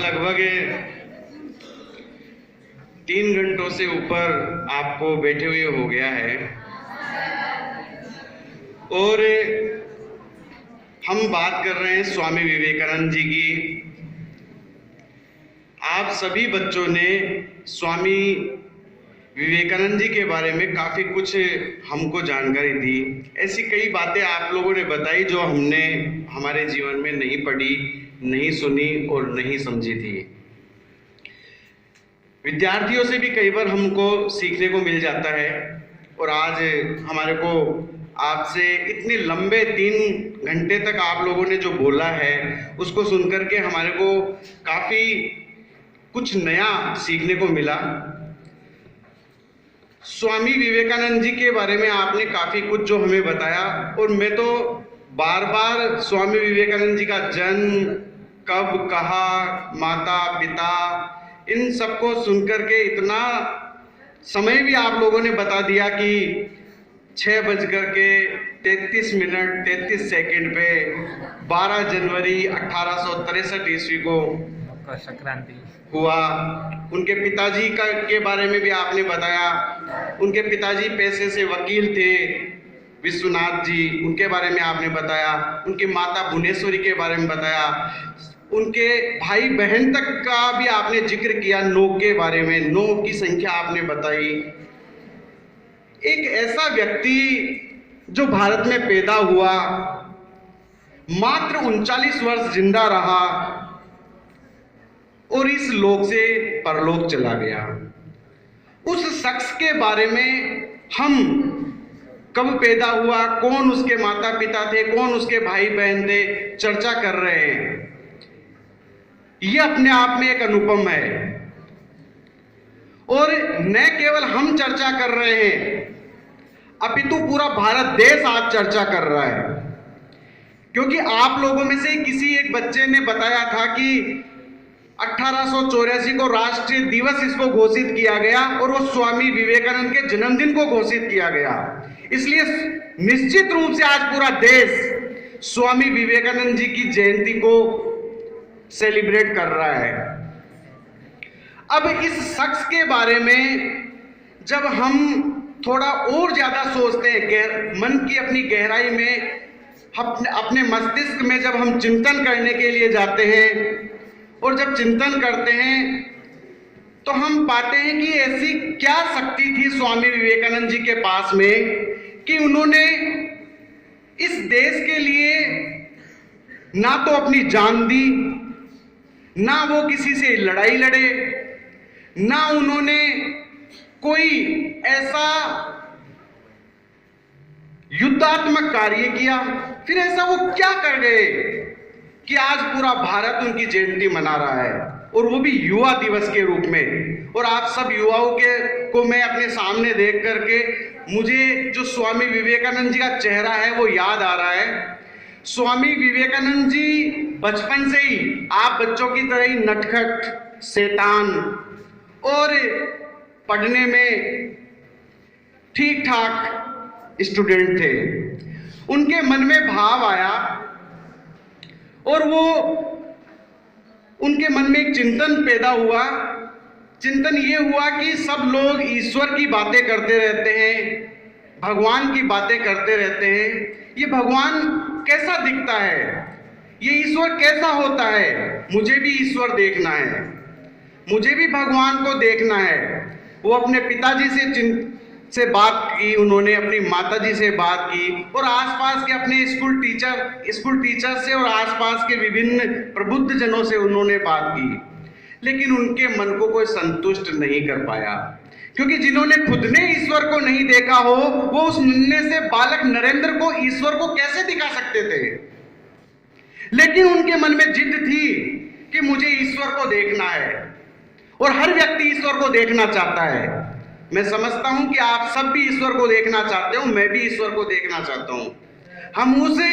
लगभग 3 घंटों से ऊपर आपको बैठे हुए हो गया है और हम बात कर रहे हैं स्वामी विवेकानंद जी की। आप सभी बच्चों ने स्वामी विवेकानंद जी के बारे में काफ़ी कुछ हमको जानकारी दी। ऐसी कई बातें आप लोगों ने बताई जो हमने हमारे जीवन में नहीं पढ़ी, नहीं सुनी और नहीं समझी थी। विद्यार्थियों से भी कई बार हमको सीखने को मिल जाता है और आज हमारे को आपसे इतने लंबे 3 घंटे तक आप लोगों ने जो बोला है उसको सुनकर के हमारे को काफ़ी कुछ नया सीखने को मिला। स्वामी विवेकानंद जी के बारे में आपने काफ़ी कुछ जो हमें बताया और मैं तो बार बार स्वामी विवेकानंद जी का जन्म, कब, कहाँ, माता पिता, इन सबको सुनकर के इतना समय भी आप लोगों ने बता दिया कि 6:33 पे 12 जनवरी 1863 ईस्वी को मकर संक्रांति हुआ। उनके पिताजी के बारे में भी आपने बताया। उनके पिताजी पेशे से वकील थे, विश्वनाथ जी, उनके बारे में आपने बताया। उनकी माता भुवनेश्वरी के बारे में बताया। उनके भाई बहन तक का भी आपने जिक्र किया, 9 के बारे में, 9 की संख्या आपने बताई। एक ऐसा व्यक्ति जो भारत में पैदा हुआ, मात्र 39 वर्ष जिंदा रहा और इस लोक से परलोक चला गया। उस शख्स के बारे में हम कब पैदा हुआ, कौन उसके माता पिता थे, कौन उसके भाई बहन थे, चर्चा कर रहे हैं। यह अपने आप में एक अनुपम है और न केवल हम चर्चा कर रहे हैं अपितु पूरा भारत देश आज चर्चा कर रहा है। क्योंकि आप लोगों में से किसी एक बच्चे ने बताया था कि 1884 को राष्ट्रीय दिवस इसको घोषित किया गया और वो स्वामी विवेकानंद के जन्मदिन को घोषित किया गया। इसलिए निश्चित रूप से आज पूरा देश स्वामी विवेकानंद जी की जयंती को सेलिब्रेट कर रहा है। अब इस शख्स के बारे में जब हम थोड़ा और ज्यादा सोचते हैं, मन की अपनी गहराई में, अपने मस्तिष्क में जब हम चिंतन करने के लिए जाते हैं और जब चिंतन करते हैं तो हम पाते हैं कि ऐसी क्या शक्ति थी स्वामी विवेकानंद जी के पास में कि उन्होंने इस देश के लिए ना तो अपनी जान दी, ना वो किसी से लड़ाई लड़े, ना उन्होंने कोई ऐसा युद्धात्मक कार्य किया। फिर ऐसा वो क्या कर गए कि आज पूरा भारत उनकी जयंती मना रहा है और वो भी युवा दिवस के रूप में। और आप सब युवाओं को मैं अपने सामने देख करके मुझे जो स्वामी विवेकानंद जी का चेहरा है वो याद आ रहा है। स्वामी विवेकानंद जी बचपन से ही आप बच्चों की तरह ही नटखट, शैतान और पढ़ने में ठीक ठाक स्टूडेंट थे। उनके मन में भाव आया और वो उनके मन में एक चिंतन पैदा हुआ। चिंतन ये हुआ कि सब लोग ईश्वर की बातें करते रहते हैं, भगवान की बातें करते रहते हैं। ये भगवान कैसा दिखता है, ये ईश्वर कैसा होता है, मुझे भी ईश्वर देखना है, मुझे भी भगवान को देखना है। वो अपने पिताजी से बात की, उन्होंने अपनी माताजी से बात की और आसपास के अपने स्कूल टीचर से और आसपास के विभिन्न प्रबुद्ध जनों से उन्होंने बात की। लेकिन उनके मन को कोई संतुष्ट नहीं कर पाया, क्योंकि जिन्होंने खुद ने ईश्वर को नहीं देखा हो वो उस नन्हे से बालक नरेंद्र को ईश्वर को कैसे दिखा सकते थे। लेकिन उनके मन में जिद थी कि मुझे ईश्वर को देखना है और हर व्यक्ति ईश्वर को देखना चाहता है। मैं समझता हूं कि आप सब भी ईश्वर को देखना चाहते हो, मैं भी ईश्वर को देखना चाहता हूं। हम उसे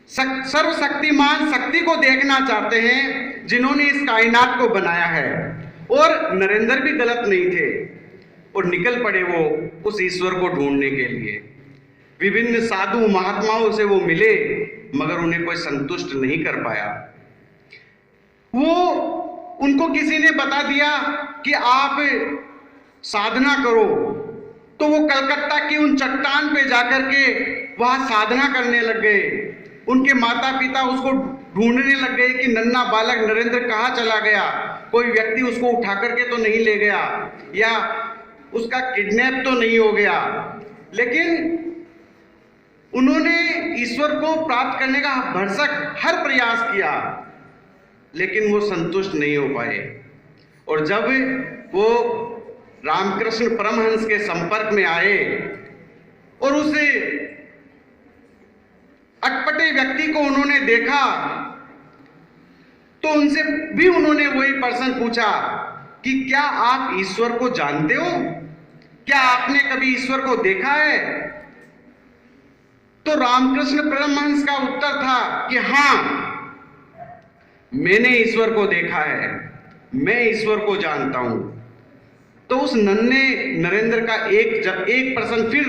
सर्वशक्तिमान शक्ति को देखना चाहते हैं जिन्होंने इस कायनात को बनाया है। और नरेंद्र भी गलत नहीं थे और निकल पड़े वो उस ईश्वर को ढूंढने के लिए। विभिन्न साधु महात्माओं से वो मिले मगर उन्हें कोई संतुष्ट नहीं कर पाया। वो उनको किसी ने बता दिया कि आप साधना करो, तो वो कलकत्ता की उन चट्टान पे जाकर के वहां साधना करने लग गए। उनके माता पिता उसको ढूंढने लग गए कि नन्हा बालक नरेंद्र कहाँ चला गया, कोई व्यक्ति उसको उठा करके तो नहीं ले गया, या उसका किडनैप तो नहीं हो गया। लेकिन उन्होंने ईश्वर को प्राप्त करने का भरसक हर प्रयास किया, लेकिन वो संतुष्ट नहीं हो पाए। और जब वो रामकृष्ण परमहंस के संपर्क में आए और उस अटपटे व्यक्ति को उन्होंने देखा, तो उनसे भी उन्होंने वही प्रश्न पूछा कि क्या आप ईश्वर को जानते हो? क्या आपने कभी ईश्वर को देखा है? तो रामकृष्ण परमहंस का उत्तर था कि हाँ, मैंने ईश्वर को देखा है, मैं ईश्वर को जानता हूं। तो उस नन्हे नरेंद्र का एक प्रश्न फिर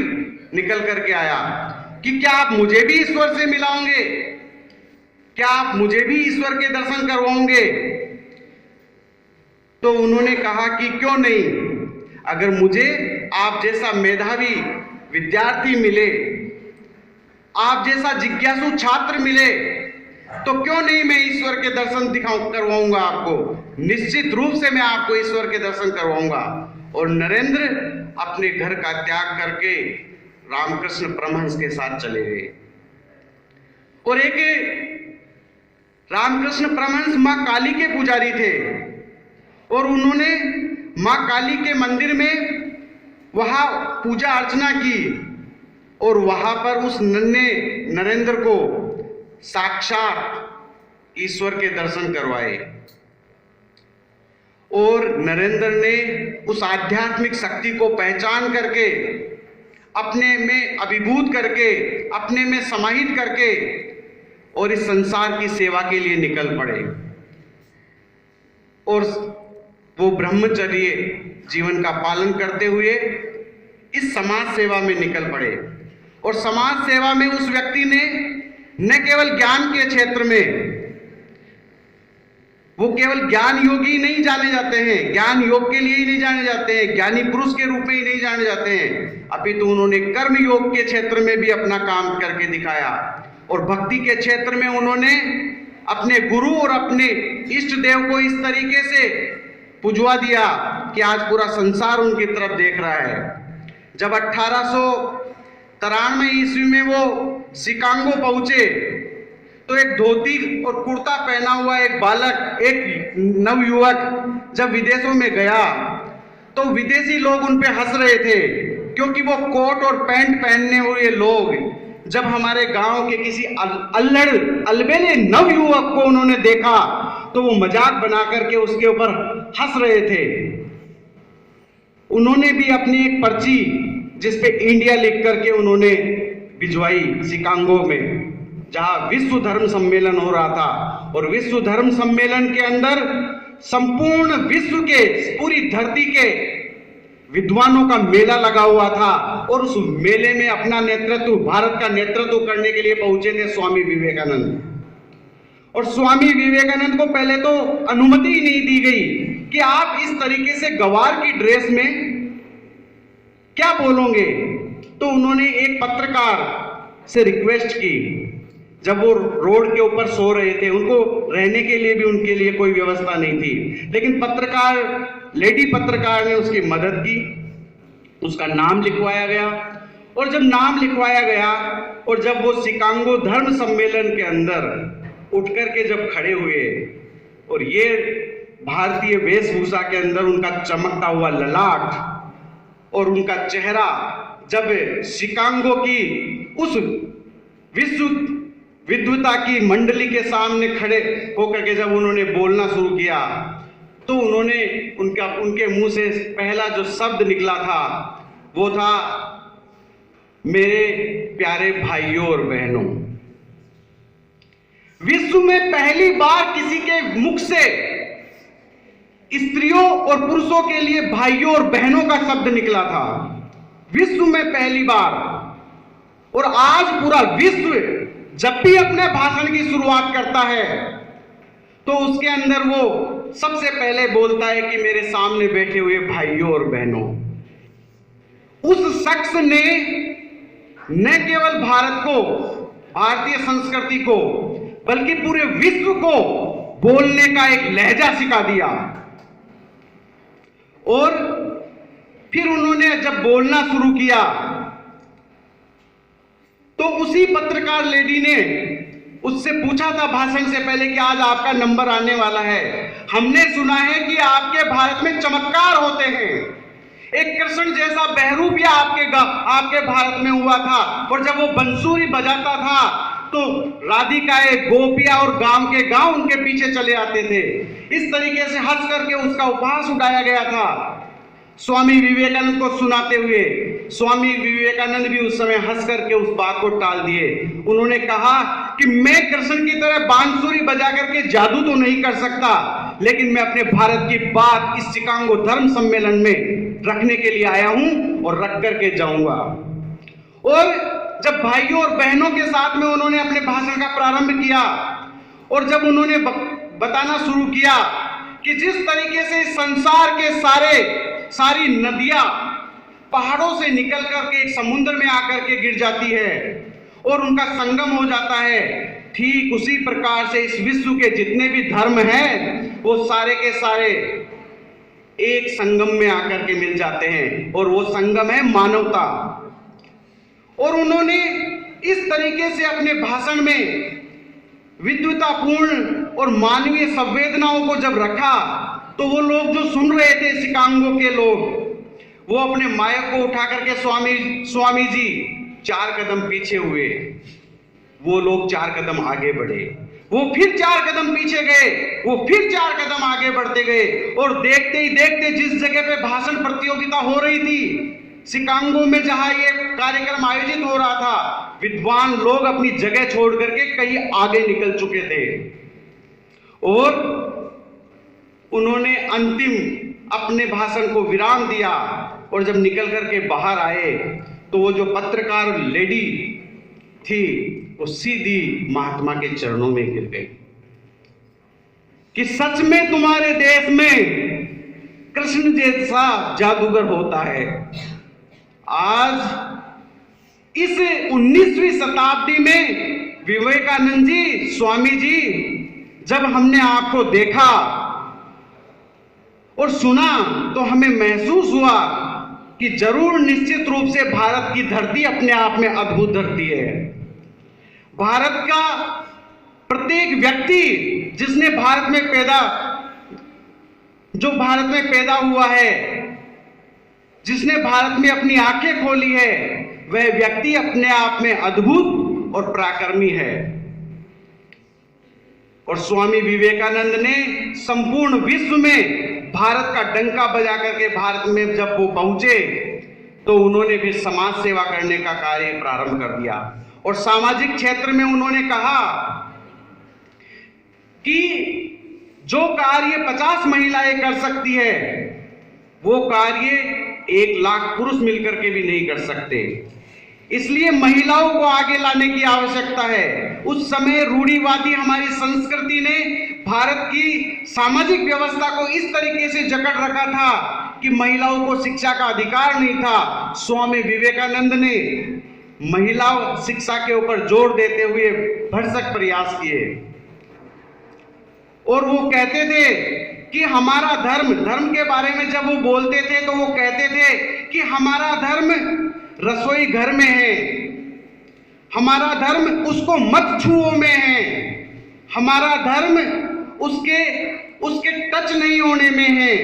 निकल करके आया कि क्या आप मुझे भी ईश्वर से मिलाओगे? क्या आप मुझे भी ईश्वर के दर्शन करवाओगे? तो उन्होंने कहा कि क्यों नहीं, अगर मुझे आप जैसा मेधावी विद्यार्थी मिले, आप जैसा जिज्ञासु छात्र मिले, तो क्यों नहीं मैं ईश्वर के दर्शन करवाऊंगा आपको। निश्चित रूप से मैं आपको ईश्वर के दर्शन करवाऊंगा। और नरेंद्र अपने घर का त्याग करके रामकृष्ण परमहंस के साथ चले गए। और एक रामकृष्ण परमहंस मां काली के पुजारी थे, और उन्होंने मां काली के मंदिर में वहां पूजा अर्चना की, और वहां पर उस नन्हे नरेंद्र को साक्षात ईश्वर के दर्शन करवाए। और नरेंद्र ने उस आध्यात्मिक शक्ति को पहचान करके, अपने में अभिभूत करके, अपने में समाहित करके, और इस संसार की सेवा के लिए निकल पड़े। और वो ब्रह्मचर्य जीवन का पालन करते हुए इस समाज सेवा में निकल पड़े। और समाज सेवा में उस व्यक्ति ने न केवल ज्ञान के क्षेत्र में, वो केवल ज्ञान योगी नहीं जाने जाते हैं, ज्ञान योग के लिए ही नहीं जाने जाते हैं, ज्ञानी पुरुष के रूप में ही नहीं जाने जाते हैं, अपितु उन्होंने कर्म योग के क्षेत्र में भी अपना काम करके दिखाया। और भक्ति के क्षेत्र में उन्होंने अपने गुरु और अपने इष्ट देव को इस तरीके से पुजवा दिया कि आज पूरा संसार उनकी तरफ देख रहा है। जब 1893 ईस्वी में वो शिकागो पहुंचे, तो एक धोती और कुर्ता पहना हुआ एक बालक, एक नवयुवक जब विदेशों में गया, तो विदेशी लोग उन पे हंस रहे थे, क्योंकि वो कोट और पैंट पहनने हुए लोग जब हमारे गांव के किसी अलबेले नवयुवक को उन्होंने देखा, तो वो मजाक बना करके उसके ऊपर हंस रहे थे। उन्होंने भी अपनी एक पर्ची जिसपे इंडिया लिख करके उन्होंने भिजवाई शिकागो में, जहां विश्व धर्म सम्मेलन हो रहा था। और विश्व धर्म सम्मेलन के अंदर संपूर्ण विश्व के, पूरी धरती के विद्वानों का मेला लगा हुआ था। और उस मेले में अपना नेतृत्व, भारत का नेतृत्व करने के लिए पहुंचे थे स्वामी विवेकानंद। और स्वामी विवेकानंद को पहले तो अनुमति ही नहीं दी गई कि आप इस तरीके से गवार की ड्रेस में क्या बोलोगे। तो उन्होंने एक पत्रकार से रिक्वेस्ट की, जब वो रोड के ऊपर सो रहे थे, उनको रहने के लिए भी उनके लिए कोई व्यवस्था नहीं थी, लेकिन लेडी पत्रकार ने उसकी मदद की, उसका नाम लिखवाया गया। और जब नाम लिखवाया गया और जब वो शिकागो धर्म सम्मेलन के अंदर उठ करके जब खड़े हुए, और ये भारतीय वेशभूषा के अंदर उनका चमकता हुआ ललाट और उनका चेहरा जब शिकागो की उस विश्व विद्वता की मंडली के सामने खड़े होकर के जब उन्होंने बोलना शुरू किया, तो उन्होंने उनके मुंह से पहला जो शब्द निकला था वो था, मेरे प्यारे भाइयों और बहनों। विश्व में पहली बार किसी के मुख से स्त्रियों और पुरुषों के लिए भाइयों और बहनों का शब्द निकला था, विश्व में पहली बार। और आज पूरा विश्व जब भी अपने भाषण की शुरुआत करता है, तो उसके अंदर वो सबसे पहले बोलता है कि मेरे सामने बैठे हुए भाइयों और बहनों, उस शख्स ने न केवल भारत को, भारतीय संस्कृति को, बल्कि पूरे विश्व को बोलने का एक लहजा सिखा दिया। और फिर उन्होंने जब बोलना शुरू किया तो उसी पत्रकार लेडी ने उससे पूछा था भाषण से पहले कि आज आपका नंबर आने वाला है, हमने सुना है कि आपके भारत में चमत्कार होते हैं, एक कृष्ण जैसा बहरूपिया आपके भारत में हुआ था, और जब वो बंसुरी बजाता था तो राधिकाएं, गोपियां और गांव के गांव उनके पीछे चले आते थे। इस तरीके से हंस करके उसका उपहास उड़ाया गया था स्वामी विवेकानंद को सुनाते हुए। स्वामी विवेकानंद भी उस समय हंस करके उस बात को टाल दिए। उन्होंने कहा कि मैं कृष्ण की तरह बांसुरी बजा करके जादू तो नहीं कर सकता, लेकिन मैं अपने भारत की बात इस शिकागो धर्म सम्मेलन में रखने के लिए आया हूं और रख करके जाऊंगा। और जब भाइयों और बहनों के साथ में उन्होंने अपने भाषण का प्रारंभ किया और जब उन्होंने बताना शुरू किया कि जिस तरीके से संसार के सारी नदियां पहाड़ों से निकल करके एक समुद्र में आकर के गिर जाती है और उनका संगम हो जाता है, ठीक उसी प्रकार से इस विश्व के जितने भी धर्म हैं वो सारे के सारे एक संगम में आकर के मिल जाते हैं, और वो संगम है मानवता। और उन्होंने इस तरीके से अपने भाषण में विद्वतापूर्ण और मानवीय संवेदनाओं को जब रखा तो वो लोग जो सुन रहे थे, शिकागो के लोग, वो अपने माइक को उठा करके स्वामी जी 4 कदम पीछे हुए, वो लोग 4 कदम आगे बढ़े, वो फिर 4 कदम पीछे गए, वो फिर 4 कदम आगे बढ़ते गए। और देखते ही देखते जिस जगह पे भाषण प्रतियोगिता हो रही थी, शिकागो में जहां ये कार्यक्रम आयोजित हो रहा था, विद्वान लोग अपनी जगह छोड़ करके कहीं आगे निकल चुके थे और उन्होंने अंतिम अपने भाषण को विराम दिया। और जब निकल करके बाहर आए तो वो जो पत्रकार लेडी थी वो सीधी महात्मा के चरणों में गिर गई कि सच में तुम्हारे देश में कृष्ण जैसा जादूगर होता है। आज इस 19वीं शताब्दी में विवेकानंद जी, स्वामी जी, जब हमने आपको देखा और सुना तो हमें महसूस हुआ कि जरूर निश्चित रूप से भारत की धरती अपने आप में अद्भुत धरती है। भारत का प्रत्येक व्यक्ति जिसने भारत में पैदा हुआ है, जिसने भारत में अपनी आंखें खोली है, वह व्यक्ति अपने आप में अद्भुत और पराक्रमी है। और स्वामी विवेकानंद ने संपूर्ण विश्व में भारत का डंका बजा करके भारत में जब वो पहुंचे तो उन्होंने भी समाज सेवा करने का कार्य प्रारंभ कर दिया। और सामाजिक क्षेत्र में उन्होंने कहा कि जो कार्य 50 महिलाएं कर सकती है वो कार्य 1 लाख पुरुष मिलकर के भी नहीं कर सकते। इसलिए महिलाओं को आगे लाने की आवश्यकता है। उस समय रूढ़िवादी हमारी संस्कृति ने भारत की सामाजिक व्यवस्था को इस तरीके से जकड़ रखा था कि महिलाओं को शिक्षा का अधिकार नहीं था। स्वामी विवेकानंद ने महिला शिक्षा के ऊपर जोर देते हुए भरसक प्रयास किए और वो कहते थे कि हमारा धर्म के बारे में जब वो बोलते थे तो वो कहते थे कि हमारा धर्म रसोई घर में है, हमारा धर्म उसको मत छुओ में है, हमारा धर्म उसके टच नहीं होने में है,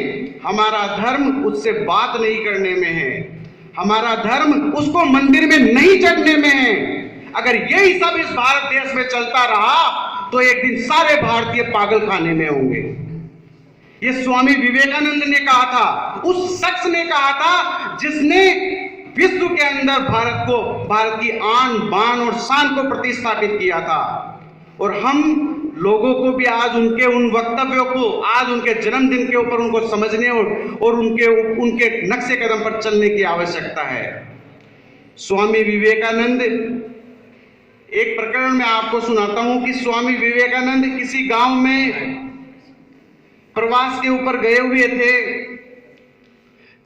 हमारा धर्म उससे बात नहीं करने में है, हमारा धर्म उसको मंदिर में नहीं चढ़ने में है। अगर यही सब इस भारत देश में चलता रहा तो एक दिन सारे भारतीय पागल खाने में होंगे। ये स्वामी विवेकानंद ने कहा था, उस शख्स ने कहा था जिसने विश्व के अंदर भारत की आन बान और शान को प्रतिस्थापित किया था। और हम लोगों को भी आज उनके उन वक्तव्यों को, आज उनके जन्मदिन के ऊपर उनको समझने और उनके नक्शे कदम पर चलने की आवश्यकता है। स्वामी विवेकानंद, एक प्रकरण में आपको सुनाता हूं कि स्वामी विवेकानंद किसी गांव में प्रवास के ऊपर गए हुए थे,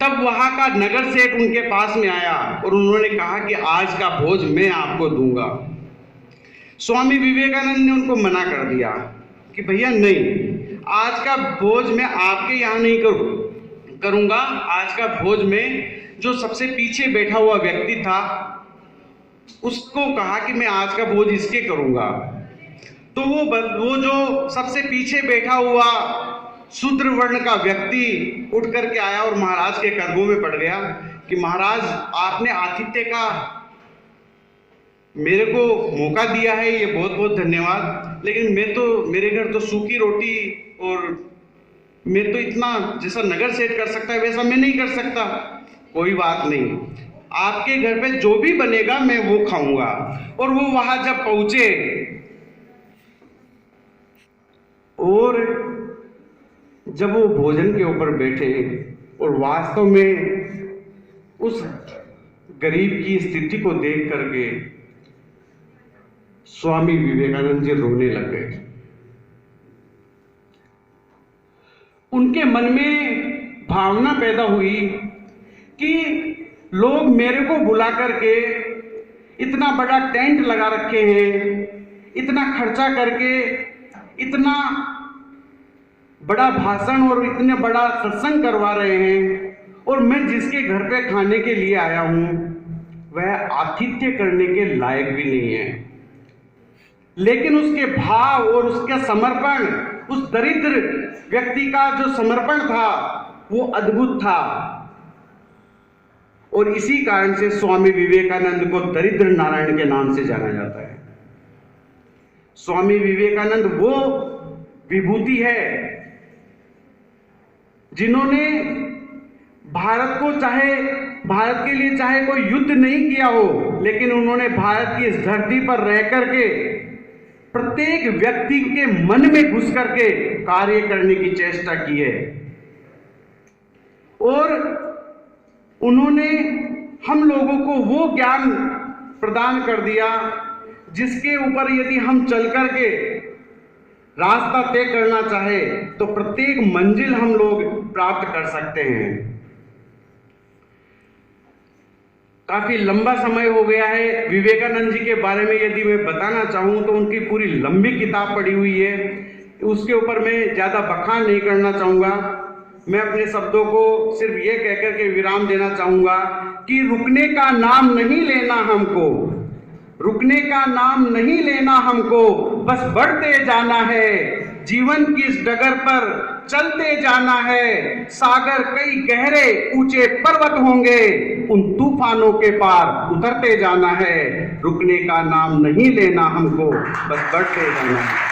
तब वहां का नगर सेठ उनके पास में आया और उन्होंने कहा कि आज का भोज मैं आपको दूंगा। स्वामी विवेकानंद ने उनको मना कर दिया कि भैया नहीं, आज का भोज मैं आपके यहाँ नहीं करूंगा। आज का भोज में जो सबसे पीछे बैठा हुआ व्यक्ति था उसको कहा कि मैं आज का भोज इसके करूंगा। तो वो जो सबसे पीछे बैठा हुआ शूद्र वर्ण का व्यक्ति उठ करके आया और महाराज के कदमों में पड़ गया कि महाराज, आपने आतिथ्य का मेरे को मौका दिया है, ये बहुत बहुत धन्यवाद, लेकिन मेरे घर तो सूखी रोटी और मैं तो इतना जैसा नगर सेठ कर सकता है वैसा मैं नहीं कर सकता। कोई बात नहीं, आपके घर पे जो भी बनेगा मैं वो खाऊंगा। और वो वहां जब पहुंचे और जब वो भोजन के ऊपर बैठे और वास्तव में उस गरीब की स्थिति को देख करके स्वामी विवेकानंद जी रोने लग गए। उनके मन में भावना पैदा हुई कि लोग मेरे को बुला करके इतना बड़ा टेंट लगा रखे हैं, इतना खर्चा करके इतना बड़ा भाषण और इतने बड़ा सत्संग करवा रहे हैं, और मैं जिसके घर पे खाने के लिए आया हूं वह आतिथ्य करने के लायक भी नहीं है। लेकिन उसके भाव और उसका समर्पण, उस दरिद्र व्यक्ति का जो समर्पण था वो अद्भुत था। और इसी कारण से स्वामी विवेकानंद को दरिद्र नारायण के नाम से जाना जाता है। स्वामी विवेकानंद वो विभूति है जिन्होंने भारत के लिए चाहे कोई युद्ध नहीं किया हो, लेकिन उन्होंने भारत की इस धरती पर रह करके प्रत्येक व्यक्ति के मन में घुस करके कार्य करने की चेष्टा की है। और उन्होंने हम लोगों को वो ज्ञान प्रदान कर दिया जिसके ऊपर यदि हम चल करके रास्ता तय करना चाहे तो प्रत्येक मंजिल हम लोग प्राप्त कर सकते हैं। काफी लंबा समय हो गया है। विवेकानंद जी के बारे में यदि मैं बताना चाहूं तो उनकी पूरी लंबी किताब पढ़ी हुई है, उसके ऊपर मैं ज्यादा बखान नहीं करना चाहूंगा। मैं अपने शब्दों को सिर्फ ये कहकर के विराम देना चाहूंगा कि रुकने का नाम नहीं लेना हमको, रुकने का नाम नहीं लेना हमको, बस बढ़ते जाना है। जीवन की इस डगर पर चलते जाना है। सागर कई गहरे ऊंचे पर्वत होंगे, उन तूफानों के पार उतरते जाना है। रुकने का नाम नहीं लेना हमको, बस बढ़ते जाना है।